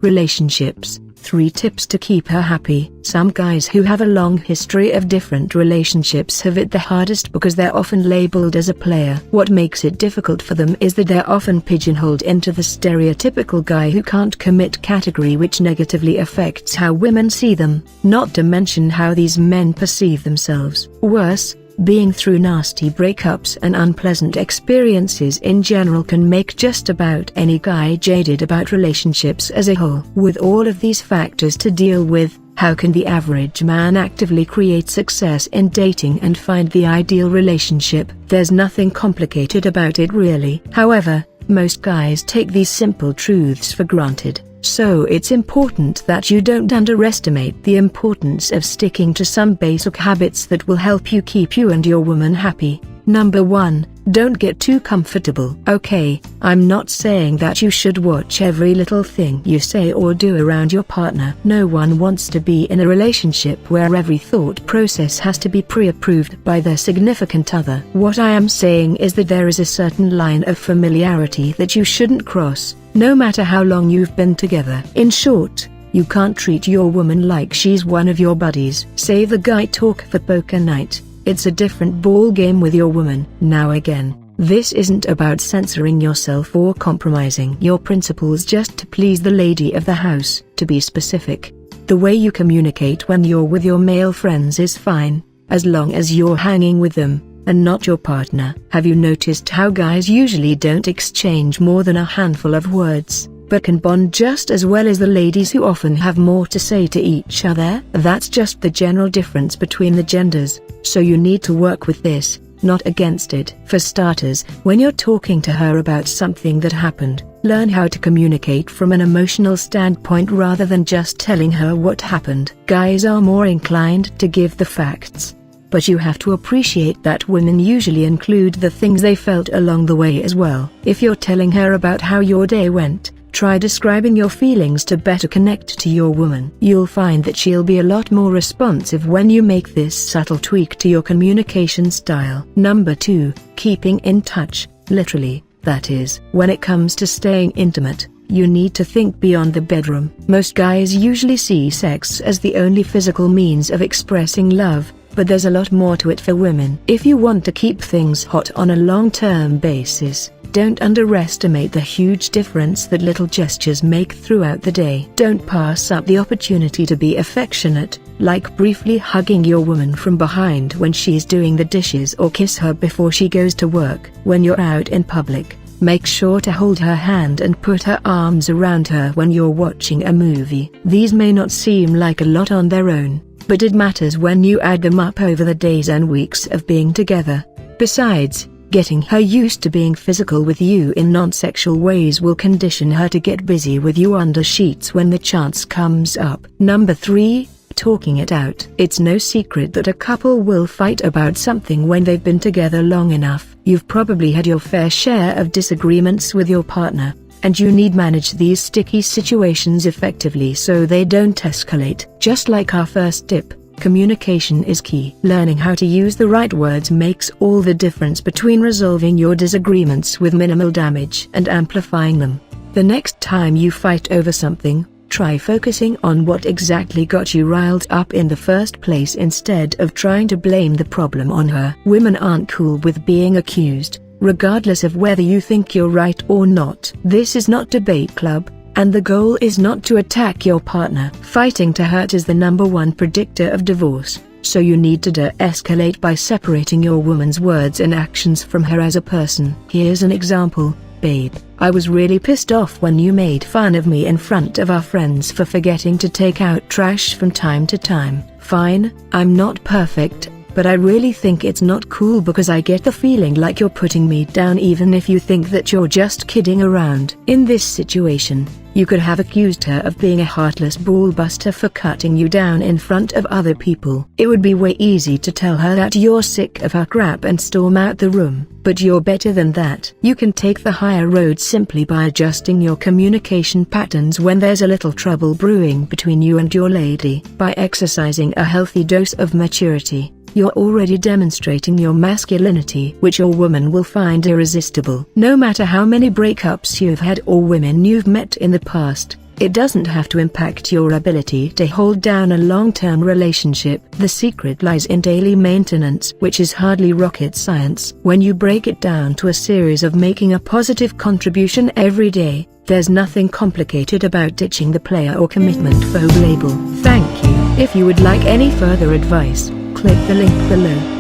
Relationships. 3 tips to keep her happy. Some guys who have a long history of different relationships have it the hardest because they're often labeled as a player. What makes it difficult for them is that they're often pigeonholed into the stereotypical guy who can't commit category, which negatively affects how women see them, not to mention how these men perceive themselves. Worse, being through nasty breakups and unpleasant experiences in general can make just about any guy jaded about relationships as a whole. With all of these factors to deal with, how can the average man actively create success in dating and find the ideal relationship? There's nothing complicated about it really. However, most guys take these simple truths for granted. So it's important that you don't underestimate the importance of sticking to some basic habits that will help you keep you and your woman happy. Number 1, don't get too comfortable. Okay, I'm not saying that you should watch every little thing you say or do around your partner. No one wants to be in a relationship where every thought process has to be pre-approved by their significant other. What I am saying is that there is a certain line of familiarity that you shouldn't cross, no matter how long you've been together. In short, you can't treat your woman like she's one of your buddies. Save the guy talk for poker night. It's a different ball game with your woman. Now again, this isn't about censoring yourself or compromising your principles just to please the lady of the house. To be specific, the way you communicate when you're with your male friends is fine, as long as you're hanging with them and not your partner. Have you noticed how guys usually don't exchange more than a handful of words, but can bond just as well as the ladies who often have more to say to each other? That's just the general difference between the genders, so you need to work with this, not against it. For starters, when you're talking to her about something that happened, learn how to communicate from an emotional standpoint rather than just telling her what happened. Guys are more inclined to give the facts, but you have to appreciate that women usually include the things they felt along the way as well. If you're telling her about how your day went, try describing your feelings to better connect to your woman. You'll find that she'll be a lot more responsive when you make this subtle tweak to your communication style. Number 2, keeping in touch, literally, that is. When it comes to staying intimate, you need to think beyond the bedroom. Most guys usually see sex as the only physical means of expressing love, but there's a lot more to it for women. If you want to keep things hot on a long-term basis, don't underestimate the huge difference that little gestures make throughout the day. Don't pass up the opportunity to be affectionate, like briefly hugging your woman from behind when she's doing the dishes, or kiss her before she goes to work. When you're out in public, make sure to hold her hand and put her arms around her when you're watching a movie. These may not seem like a lot on their own, but it matters when you add them up over the days and weeks of being together. Besides, getting her used to being physical with you in non-sexual ways will condition her to get busy with you under sheets when the chance comes up. Number 3, talking it out. It's no secret that a couple will fight about something when they've been together long enough. You've probably had your fair share of disagreements with your partner, and you need to manage these sticky situations effectively so they don't escalate. Just like our first tip, communication is key. Learning how to use the right words makes all the difference between resolving your disagreements with minimal damage and amplifying them. The next time you fight over something, try focusing on what exactly got you riled up in the first place instead of trying to blame the problem on her. Women aren't cool with being accused, regardless of whether you think you're right or not. This is not debate club, and the goal is not to attack your partner. Fighting to hurt is the number 1 predictor of divorce, so you need to de-escalate by separating your woman's words and actions from her as a person. Here's an example. Babe, I was really pissed off when you made fun of me in front of our friends for forgetting to take out trash from time to time. Fine, I'm not perfect, but I really think it's not cool because I get the feeling like you're putting me down even if you think that you're just kidding around. In this situation, you could have accused her of being a heartless ballbuster for cutting you down in front of other people. It would be way easy to tell her that you're sick of her crap and storm out the room, but you're better than that. You can take the higher road simply by adjusting your communication patterns when there's a little trouble brewing between you and your lady. By exercising a healthy dose of maturity, you're already demonstrating your masculinity, which your woman will find irresistible. No matter how many breakups you've had or women you've met in the past, It doesn't have to impact your ability to hold down a long-term relationship. The secret lies in daily maintenance, which is hardly rocket science. When you break it down to a series of making a positive contribution every day, there's nothing complicated about ditching the player or commitment phobe label. Thank you. If you would like any further advice, click the link below.